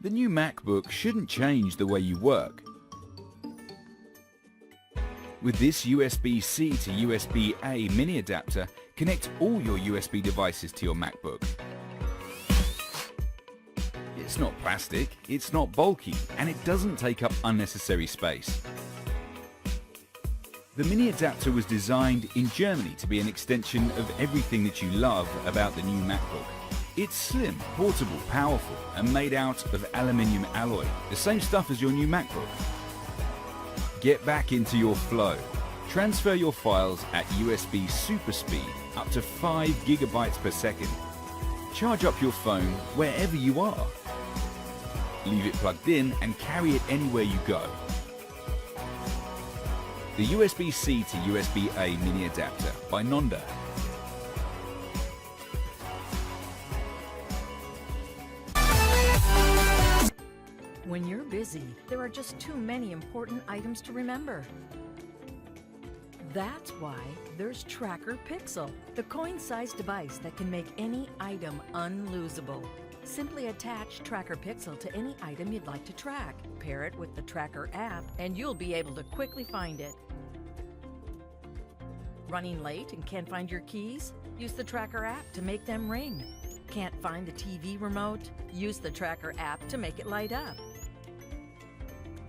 The new MacBook shouldn't change the way you work. With this USB-C to USB-A mini adapter, connect all your USB devices to your MacBook. It's not plastic, it's not bulky, and it doesn't take up unnecessary space. The mini adapter was designed in Germany to be an extension of everything that you love about the new MacBook. It's slim, portable, powerful, and made out of aluminium alloy, the same stuff as your new MacBook. Get back into your flow. Transfer your files at USB super speed, up to 5 GB per second. Charge up your phone wherever you are. Leave it plugged in and carry it anywhere you go. The USB-C to USB-A mini adapter by Nonda. When you're busy, there are just too many important items to remember. That's why there's TrackR Pixel, the coin-sized device that can make any item unlosable. Simply attach TrackR Pixel to any item you'd like to track. Pair it with the TrackR app, and you'll be able to quickly find it. Running late and can't find your keys? Use the TrackR app to make them ring. Can't find the TV remote? Use the TrackR app to make it light up.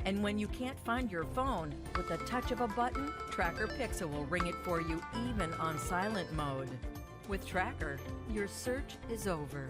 And when you can't find your phone, with the touch of a button, TrackR Pixel will ring it for you even on silent mode. With TrackR, your search is over.